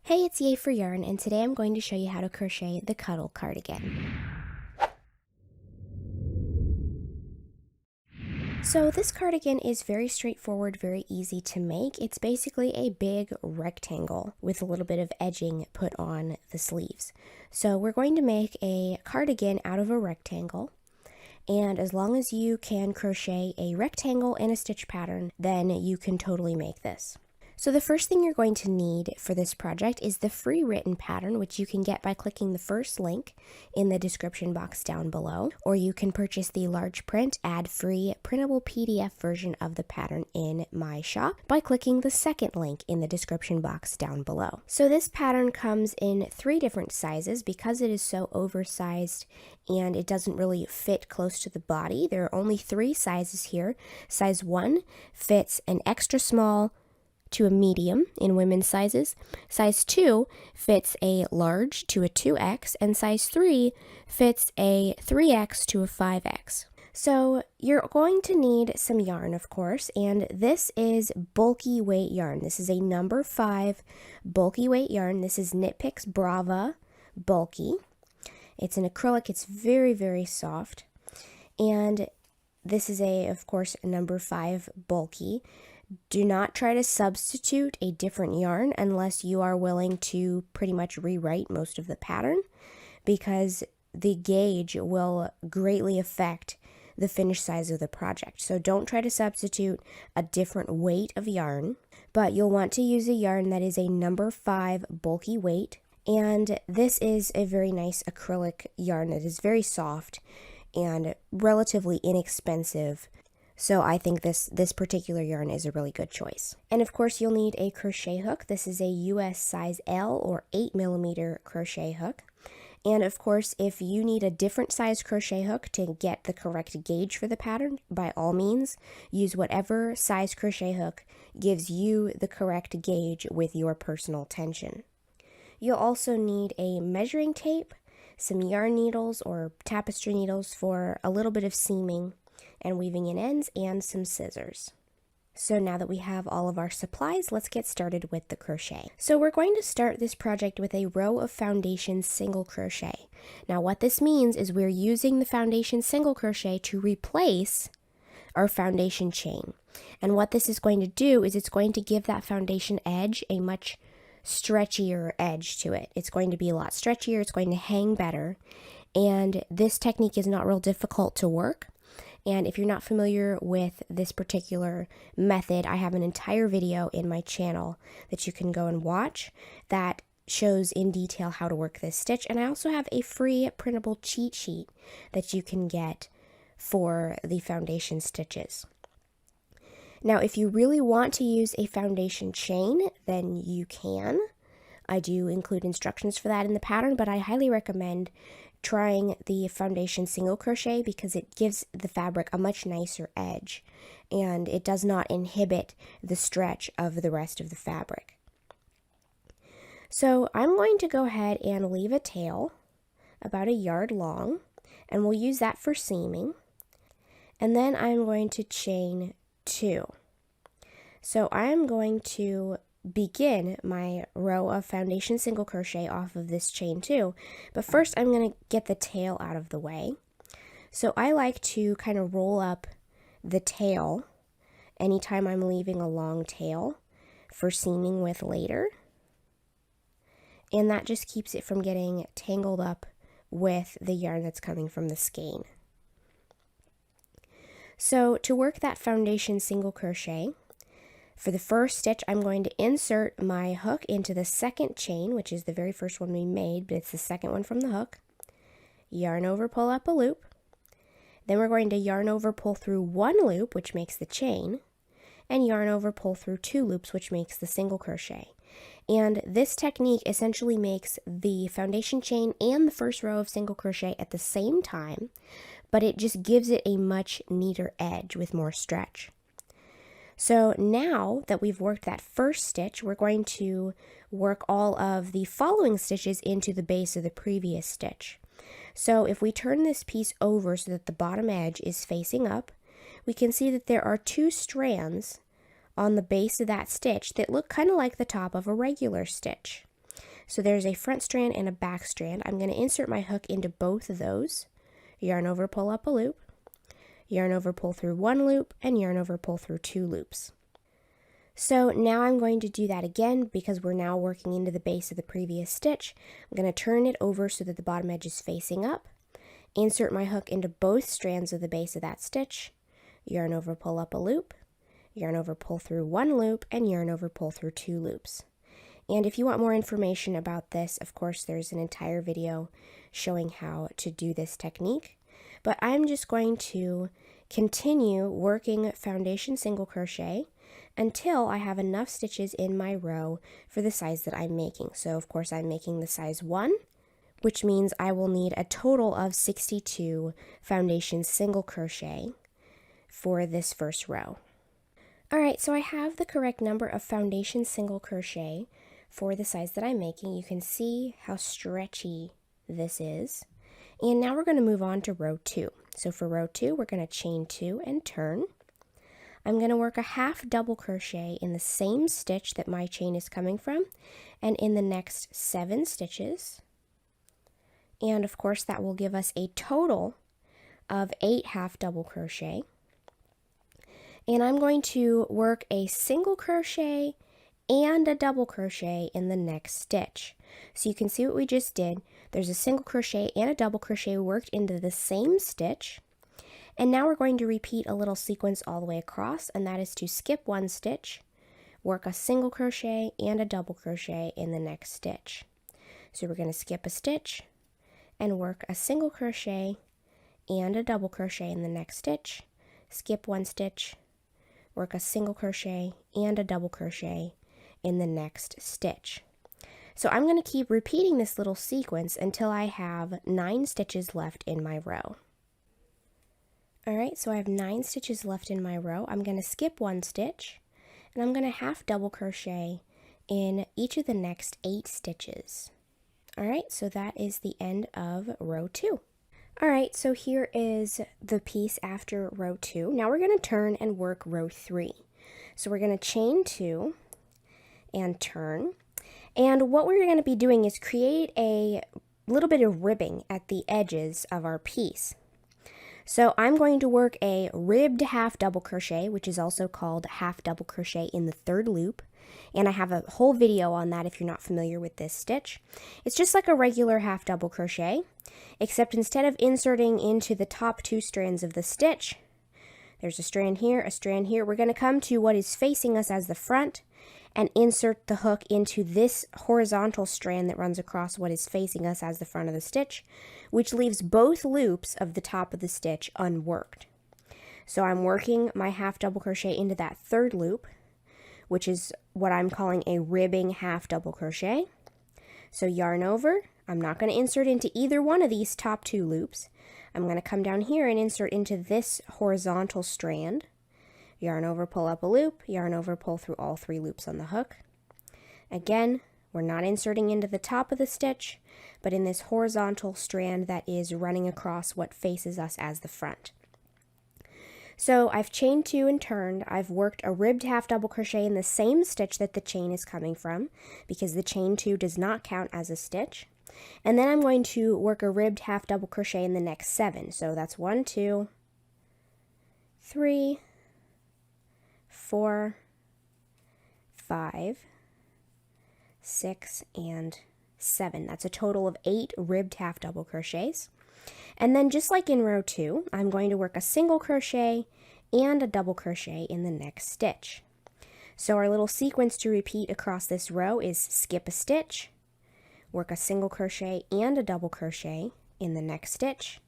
Hey, it's Yay for Yarn, and today I'm going to show you how to crochet the Cuddle Cardigan. So this cardigan is very straightforward, very easy to make. It's basically a big rectangle with a little bit of edging put on the sleeves. So we're going to make a cardigan out of a rectangle. And as long as you can crochet a rectangle in a stitch pattern, then you can totally make this. So the first thing you're going to need for this project is the free written pattern, which you can get by clicking the first link in the description box down below, or you can purchase the large print, ad-free, printable PDF version of the pattern in my shop by clicking the second link in the description box down below. So this pattern comes in 3 different sizes because it is so oversized and it doesn't really fit close to the body. There are only 3 sizes here. Size 1 fits an extra small to a medium in women's sizes. Size 2 fits a large to a 2X, and size 3 fits a 3X to a 5X. So you're going to need some yarn, of course, and this is bulky weight yarn. This is a number 5 bulky weight yarn. This is Knit Picks Brava Bulky. It's an acrylic. It's very, very soft. And this is of course, number 5 bulky. Do not try to substitute a different yarn unless you are willing to pretty much rewrite most of the pattern, because the gauge will greatly affect the finished size of the project. So don't try to substitute a different weight of yarn, but you'll want to use a yarn that is a number 5 bulky weight. And this is a very nice acrylic yarn that is very soft and relatively inexpensive. So I think this particular yarn is a really good choice. And of course you'll need a crochet hook. This is a US size L or 8mm crochet hook. And of course, if you need a different size crochet hook to get the correct gauge for the pattern, by all means, use whatever size crochet hook gives you the correct gauge with your personal tension. You'll also need a measuring tape, some yarn needles or tapestry needles for a little bit of seaming and weaving in ends, and some scissors. So now that we have all of our supplies, let's get started with the crochet. So we're going to start this project with a row of Foundation Single Crochet. Now what this means is we're using the Foundation Single Crochet to replace our foundation chain. And what this is going to do is it's going to give that foundation edge a much stretchier edge to it. It's going to be a lot stretchier, it's going to hang better, and this technique is not real difficult to work. And if you're not familiar with this particular method, I have an entire video in my channel that you can go and watch that shows in detail how to work this stitch. And I also have a free printable cheat sheet that you can get for the foundation stitches. Now, if you really want to use a foundation chain, then you can. I do include instructions for that in the pattern, but I highly recommend trying the Foundation Single Crochet because it gives the fabric a much nicer edge and it does not inhibit the stretch of the rest of the fabric. So I'm going to go ahead and leave a tail about 1 yard long, and we'll use that for seaming. And then I'm going to chain 2. So I'm going to begin my row of Foundation Single Crochet off of this chain 2, but first I'm going to get the tail out of the way. So I like to kind of roll up the tail anytime I'm leaving a long tail for seaming with later, and that just keeps it from getting tangled up with the yarn that's coming from the skein. So to work that Foundation Single Crochet, for the first stitch, I'm going to insert my hook into the second chain, which is the very first one we made, but it's the second one from the hook. Yarn over, pull up a loop. Then we're going to yarn over, pull through 1 loop, which makes the chain, and yarn over, pull through 2 loops, which makes the single crochet. And this technique essentially makes the foundation chain and the first row of single crochet at the same time, but it just gives it a much neater edge with more stretch. So now that we've worked that first stitch, we're going to work all of the following stitches into the base of the previous stitch. So if we turn this piece over so that the bottom edge is facing up, we can see that there are 2 strands on the base of that stitch that look kind of like the top of a regular stitch. So there's a front strand and a back strand. I'm going to insert my hook into both of those. Yarn over, pull up a loop, yarn over, pull through one loop, and yarn over, pull through two loops. So now I'm going to do that again because we're now working into the base of the previous stitch. I'm going to turn it over so that the bottom edge is facing up, insert my hook into both strands of the base of that stitch, yarn over, pull up a loop, yarn over, pull through one loop, and yarn over, pull through two loops. And if you want more information about this, of course, there's an entire video showing how to do this technique. But I'm just going to continue working Foundation Single Crochet until I have enough stitches in my row for the size that I'm making. So, of course, I'm making the size 1, which means I will need a total of 62 Foundation Single Crochet for this first row. Alright, so I have the correct number of Foundation Single Crochet for the size that I'm making. You can see how stretchy this is. And now we're going to move on to row 2. So for row 2, we're going to chain 2 and turn. I'm going to work a half double crochet in the same stitch that my chain is coming from, and in the next 7 stitches. And of course that will give us a total of 8 half double crochet. And I'm going to work a single crochet and a double crochet in the next stitch. So you can see what we just did. There's a single crochet and a double crochet worked into the same stitch. And now we're going to repeat a little sequence all the way across, and that is to skip one stitch, work a single crochet and a double crochet in the next stitch. So we're going to skip a stitch and work a single crochet and a double crochet in the next stitch, skip one stitch, work a single crochet and a double crochet in the next stitch. So I'm going to keep repeating this little sequence until I have 9 stitches left in my row. Alright, so I have 9 stitches left in my row. I'm going to skip one stitch, and I'm going to half double crochet in each of the next 8 stitches. Alright, so that is the end of row 2. Alright, so here is the piece after row 2. Now we're going to turn and work row 3. So we're going to chain 2 and turn. And what we're going to be doing is create a little bit of ribbing at the edges of our piece. So I'm going to work a ribbed half double crochet, which is also called half double crochet in the 3rd loop. And I have a whole video on that if you're not familiar with this stitch. It's just like a regular half double crochet, except instead of inserting into the top 2 strands of the stitch, there's a strand here, we're going to come to what is facing us as the front and insert the hook into this horizontal strand that runs across what is facing us as the front of the stitch, which leaves both loops of the top of the stitch unworked. So I'm working my half double crochet into that 3rd loop, which is what I'm calling a ribbing half double crochet. So yarn over, I'm not going to insert into either one of these top 2 loops. I'm going to come down here and insert into this horizontal strand. Yarn over, pull up a loop, yarn over, pull through all 3 loops on the hook. Again, we're not inserting into the top of the stitch, but in this horizontal strand that is running across what faces us as the front. So I've chained 2 and turned. I've worked a ribbed half double crochet in the same stitch that the chain is coming from, because the chain 2 does not count as a stitch. And then I'm going to work a ribbed half double crochet in the next 7. So that's 1, 2, 3, 4, 5, 6, and 7. That's a total of 8 ribbed half double crochets. And then just like in row 2, I'm going to work a single crochet and a double crochet in the next stitch. So our little sequence to repeat across this row is skip a stitch, work a single crochet and a double crochet in the next stitch,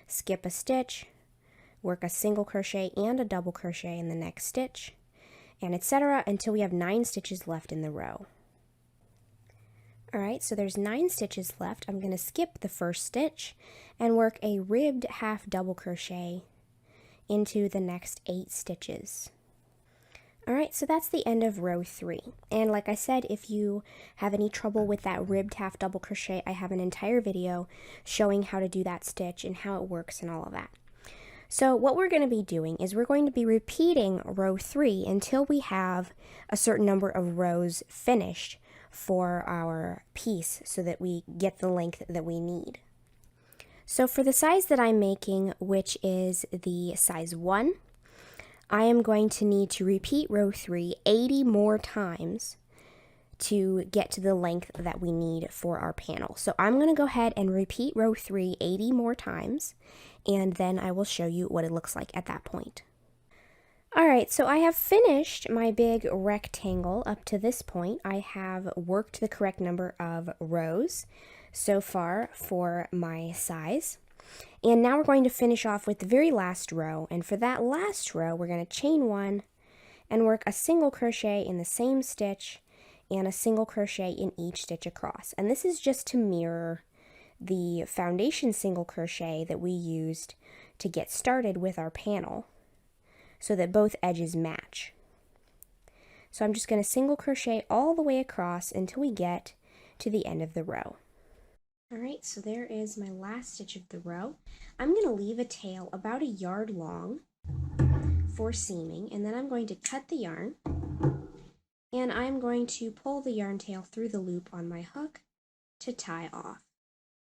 skip a stitch, work a single crochet and a double crochet in the next stitch, and etc. until we have 9 stitches left in the row. Alright, so there's 9 stitches left. I'm going to skip the first stitch and work a ribbed half double crochet into the next 8 stitches. Alright, so that's the end of row 3. And like I said, if you have any trouble with that ribbed half double crochet, I have an entire video showing how to do that stitch and how it works and all of that. So what we're going to be doing is we're going to be repeating row 3 until we have a certain number of rows finished for our piece so that we get the length that we need. So for the size that I'm making, which is the size 1, I am going to need to repeat row 3 80 more times to get to the length that we need for our panel. So I'm going to go ahead and repeat row 3 80 more times, and then I will show you what it looks like at that point. Alright, so I have finished my big rectangle up to this point. I have worked the correct number of rows so far for my size. And now we're going to finish off with the very last row, and for that last row we're going to chain 1 and work a single crochet in the same stitch and a single crochet in each stitch across. And this is just to mirror the Foundation Single Crochet that we used to get started with our panel, so that both edges match. So I'm just going to single crochet all the way across until we get to the end of the row. Alright, so there is my last stitch of the row. I'm going to leave a tail about 1 yard long for seaming, and then I'm going to cut the yarn, and I'm going to pull the yarn tail through the loop on my hook to tie off.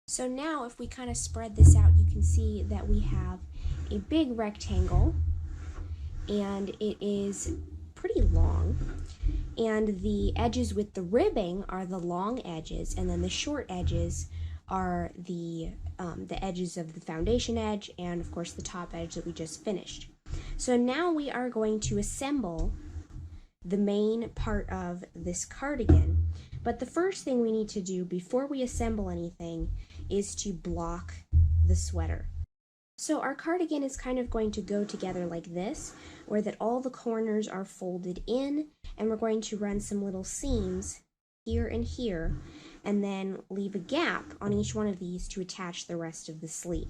So now if we kind of spread this out, you can see that we have a big rectangle, and it is pretty long, and the edges with the ribbing are the long edges, and then the short edges are the edges of the foundation edge and of course the top edge that we just finished. So now we are going to assemble the main part of this cardigan, but the first thing we need to do before we assemble anything is to block the sweater. So our cardigan is kind of going to go together like this, where that all the corners are folded in, and we're going to run some little seams here and here, and then leave a gap on each one of these to attach the rest of the sleeve.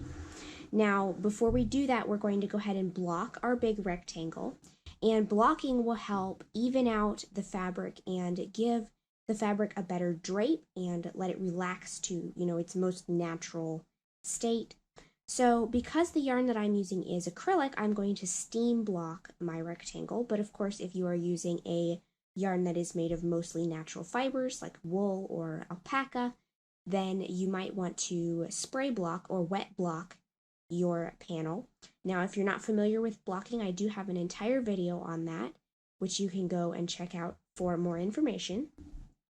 Now, before we do that, we're going to go ahead and block our big rectangle, and blocking will help even out the fabric and give the fabric a better drape and let it relax to, its most natural state. So because the yarn that I'm using is acrylic, I'm going to steam block my rectangle, but of course if you are using a yarn that is made of mostly natural fibers like wool or alpaca, then you might want to spray block or wet block your panel. Now if you're not familiar with blocking, I do have an entire video on that, which you can go and check out for more information.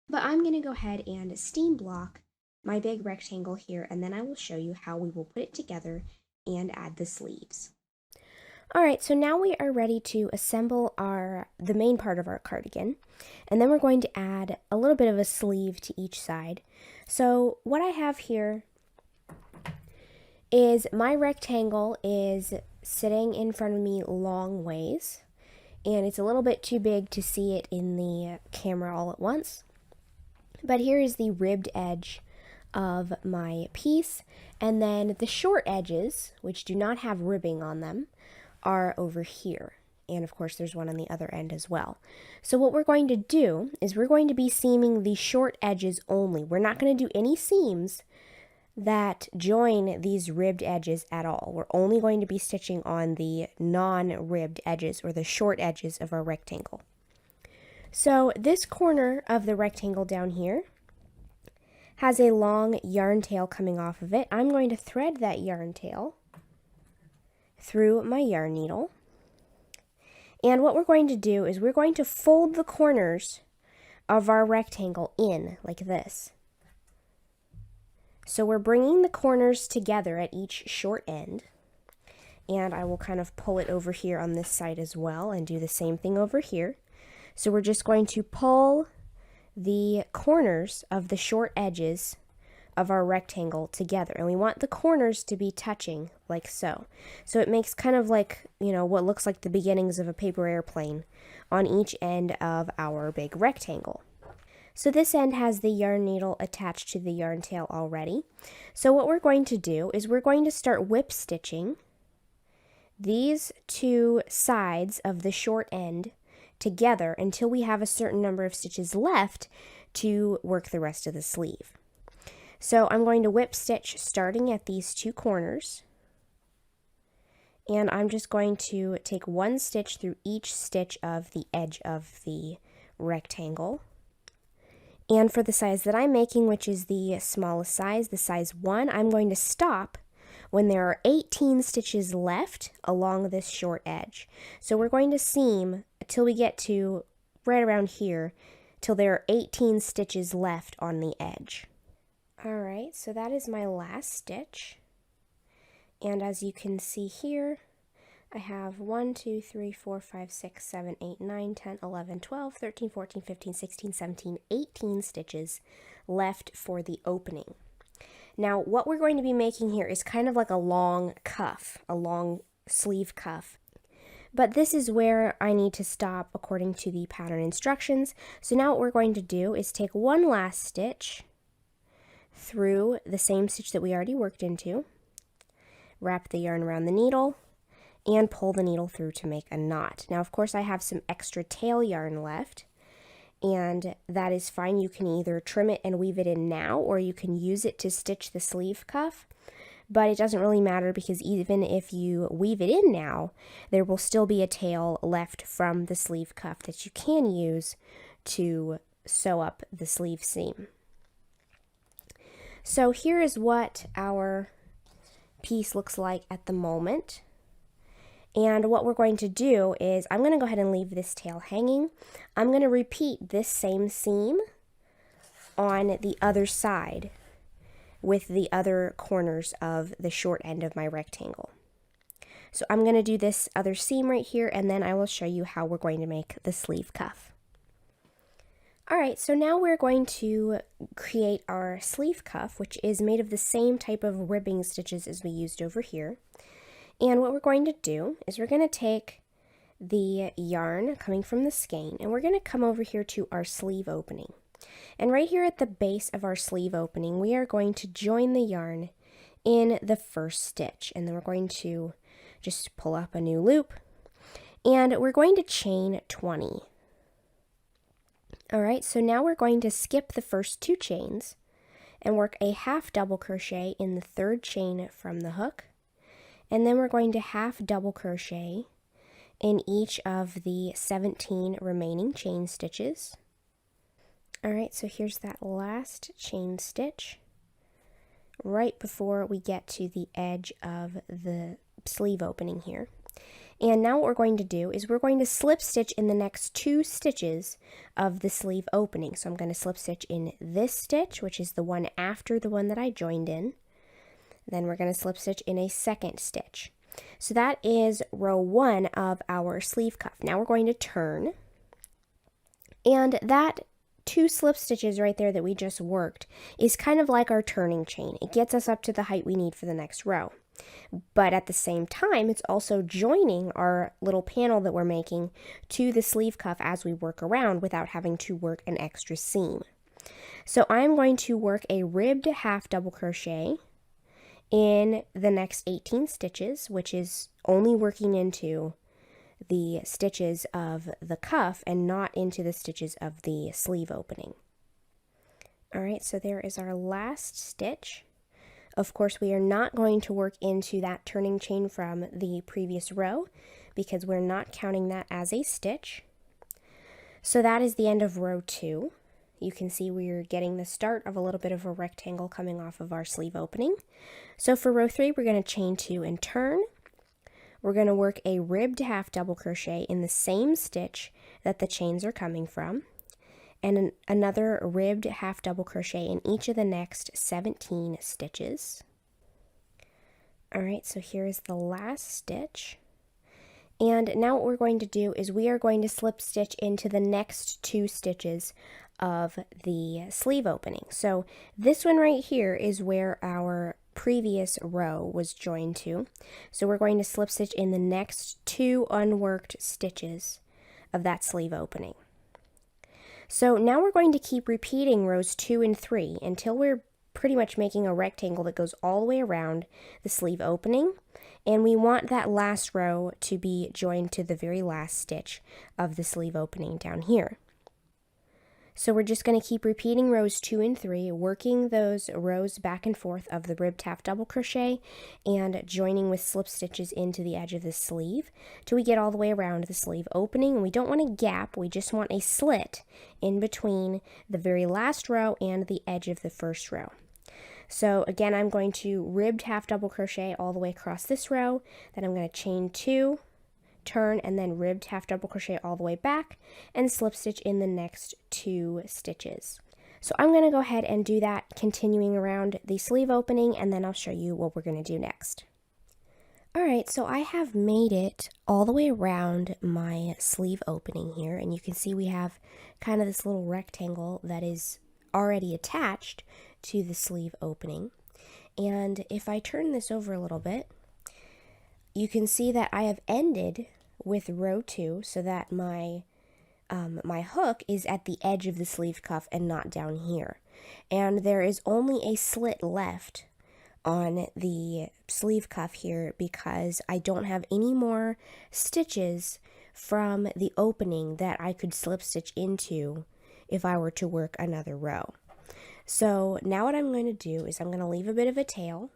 But I'm going to go ahead and steam block my big rectangle here, and then I will show you how we will put it together and add the sleeves. Alright, so now we are ready to assemble the main part of our cardigan, and then we're going to add a little bit of a sleeve to each side. So what I have here is my rectangle is sitting in front of me long ways, and it's a little bit too big to see it in the camera all at once. But here is the ribbed edge of my piece, and then the short edges, which do not have ribbing on them, are over here, and of course there's one on the other end as well. So what we're going to do is we're going to be seaming the short edges only. We're not going to do any seams that join these ribbed edges at all. We're only going to be stitching on the non-ribbed edges, or the short edges of our rectangle. So this corner of the rectangle down here has a long yarn tail coming off of it. I'm going to thread that yarn tail through my yarn needle. And what we're going to do is we're going to fold the corners of our rectangle in like this. So we're bringing the corners together at each short end. And I will kind of pull it over here on this side as well and do the same thing over here. So we're just going to pull the corners of the short edges of our rectangle together, and we want the corners to be touching like so. So it makes kind of like, what looks like the beginnings of a paper airplane on each end of our big rectangle. So this end has the yarn needle attached to the yarn tail already. So what we're going to do is we're going to start whip stitching these two sides of the short end together until we have a certain number of stitches left to work the rest of the sleeve. So I'm going to whip stitch starting at these two corners, and I'm just going to take one stitch through each stitch of the edge of the rectangle, And for the size that I'm making, which is the smallest size, the size 1, I'm going to stop when there are 18 stitches left along this short edge. So we're going to seam till we get to right around here, till there are 18 stitches left on the edge. Alright, so that is my last stitch. And as you can see here, I have 1, 2, 3, 4, 5, 6, 7, 8, 9, 10, 11, 12, 13, 14, 15, 16, 17, 18 stitches left for the opening. Now, what we're going to be making here is kind of like a long cuff, a long sleeve cuff. But this is where I need to stop according to the pattern instructions. So now what we're going to do is take one last stitch through the same stitch that we already worked into, wrap the yarn around the needle, and pull the needle through to make a knot. Now, of course, I have some extra tail yarn left, and that is fine. You can either trim it and weave it in now, or you can use it to stitch the sleeve cuff. But it doesn't really matter, because even if you weave it in now, there will still be a tail left from the sleeve cuff that you can use to sew up the sleeve seam. So here is what our piece looks like at the moment. And what we're going to do is, I'm going to go ahead and leave this tail hanging. I'm going to repeat this same seam on the other side with the other corners of the short end of my rectangle. So I'm going to do this other seam right here, and then I will show you how we're going to make the sleeve cuff. Alright, so now we're going to create our sleeve cuff, which is made of the same type of ribbing stitches as we used over here. And what we're going to do is we're going to take the yarn coming from the skein, and we're going to come over here to our sleeve opening. And right here at the base of our sleeve opening, we are going to join the yarn in the first stitch. And then we're going to just pull up a new loop, and we're going to chain 20. Alright, so now we're going to skip the first 2 chains and work a half double crochet in the 3rd chain from the hook. And then we're going to half double crochet in each of the 17 remaining chain stitches. Alright, so here's that last chain stitch right before we get to the edge of the sleeve opening here. And now what we're going to do is we're going to slip stitch in the next 2 stitches of the sleeve opening. So I'm going to slip stitch in this stitch, which is the one after the one that I joined in. Then we're going to slip stitch in a second stitch. So that is row 1 of our sleeve cuff. Now we're going to turn, and that 2 slip stitches right there that we just worked is kind of like our turning chain. It gets us up to the height we need for the next row. But at the same time, it's also joining our little panel that we're making to the sleeve cuff as we work around without having to work an extra seam. So I'm going to work a ribbed half double crochet in the next 18 stitches, which is only working into the stitches of the cuff and not into the stitches of the sleeve opening. Alright, so there is our last stitch. Of course, we are not going to work into that turning chain from the previous row because we're not counting that as a stitch. So that is the end of row 2. You can see we're getting the start of a little bit of a rectangle coming off of our sleeve opening. So for row 3, we're going to chain 2 and turn. We're going to work a ribbed half double crochet in the same stitch that the chains are coming from, and another ribbed half double crochet in each of the next 17 stitches. Alright, so here is the last stitch. And now what we're going to do is we are going to slip stitch into the next 2 stitches of the sleeve opening. So this one right here is where our previous row was joined to. So we're going to slip stitch in the next 2 unworked stitches of that sleeve opening. So now we're going to keep repeating rows 2 and 3 until we're pretty much making a rectangle that goes all the way around the sleeve opening, and we want that last row to be joined to the very last stitch of the sleeve opening down here. So we're just going to keep repeating rows 2 and 3, working those rows back and forth of the ribbed half double crochet and joining with slip stitches into the edge of the sleeve till we get all the way around the sleeve opening. And we don't want a gap, we just want a slit in between the very last row and the edge of the first row. So again, I'm going to ribbed half double crochet all the way across this row, then I'm going to chain 2, turn, and then ribbed half double crochet all the way back and slip stitch in the next 2 stitches. So I'm going to go ahead and do that, continuing around the sleeve opening, and then I'll show you what we're going to do next. Alright, so I have made it all the way around my sleeve opening here, and you can see we have kind of this little rectangle that is already attached to the sleeve opening. And if I turn this over a little bit, you can see that I have ended with row 2 so that my hook is at the edge of the sleeve cuff and not down here. And there is only a slit left on the sleeve cuff here because I don't have any more stitches from the opening that I could slip stitch into if I were to work another row. So now what I'm going to do is I'm going to leave a bit of a tail,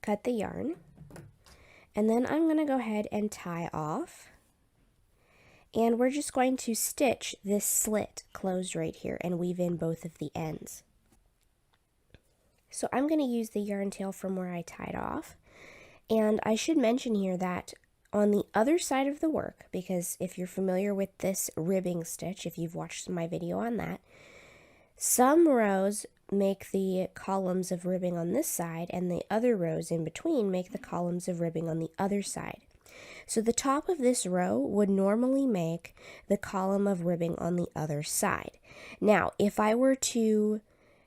cut the yarn, and then I'm going to go ahead and tie off, and we're just going to stitch this slit closed right here and weave in both of the ends. So I'm going to use the yarn tail from where I tied off, and I should mention here that on the other side of the work, because if you're familiar with this ribbing stitch, if you've watched my video on that, some rows make the columns of ribbing on this side, and the other rows in between make the columns of ribbing on the other side. So the top of this row would normally make the column of ribbing on the other side. Now, if I were to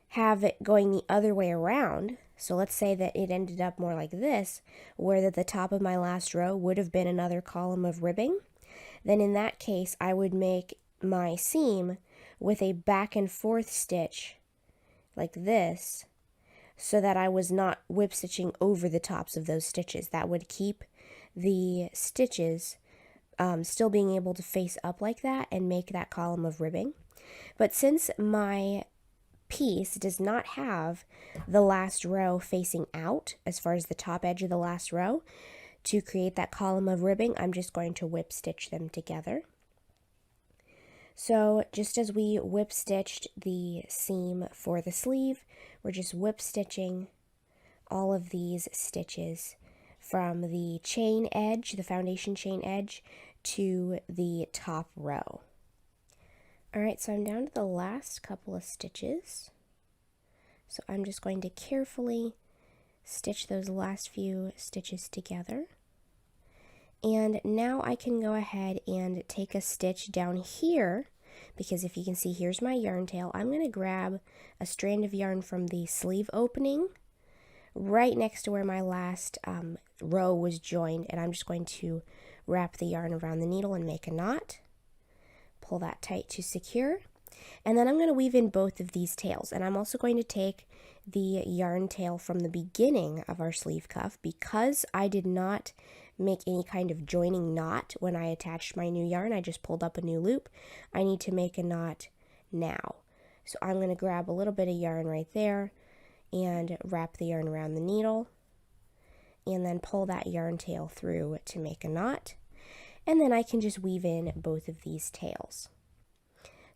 have it going the other way around, so let's say that it ended up more like this, where the top of my last row would have been another column of ribbing, then in that case I would make my seam with a back and forth stitch like this, so that I was not whip stitching over the tops of those stitches. That would keep the stitches still being able to face up like that and make that column of ribbing. But since my piece does not have the last row facing out as far as the top edge of the last row, to create that column of ribbing, I'm just going to whip stitch them together. So just as we whip stitched the seam for the sleeve, we're just whip stitching all of these stitches from the chain edge, the foundation chain edge, to the top row. Alright, so I'm down to the last couple of stitches. So I'm just going to carefully stitch those last few stitches together. And now I can go ahead and take a stitch down here, because if you can see, here's my yarn tail. I'm going to grab a strand of yarn from the sleeve opening right next to where my last row was joined, and I'm just going to wrap the yarn around the needle and make a knot. Pull that tight to secure, and then I'm going to weave in both of these tails. And I'm also going to take the yarn tail from the beginning of our sleeve cuff, because I did not make any kind of joining knot when I attached my new yarn. I just pulled up a new loop. I need to make a knot now. So I'm going to grab a little bit of yarn right there and wrap the yarn around the needle, and then pull that yarn tail through to make a knot. And then I can just weave in both of these tails.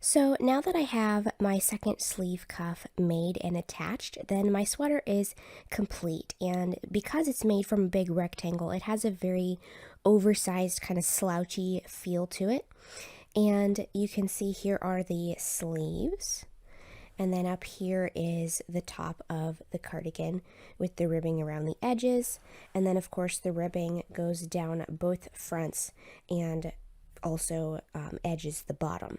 So now that I have my second sleeve cuff made and attached, then my sweater is complete. And because it's made from a big rectangle, it has a very oversized kind of slouchy feel to it. And you can see here are the sleeves. And then up here is the top of the cardigan with the ribbing around the edges. And then of course the ribbing goes down both fronts and also edges the bottom.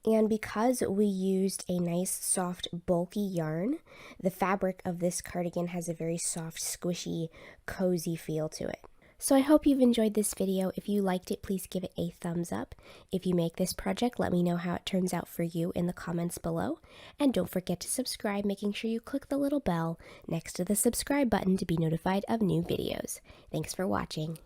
And because we used a nice soft bulky yarn, the fabric of this cardigan has a very soft, squishy, cozy feel to it. So I hope you've enjoyed this video. If you liked it, please give it a thumbs up. If you make this project, let me know how it turns out for you in the comments below. And don't forget to subscribe, making sure you click the little bell next to the subscribe button to be notified of new videos. Thanks for watching.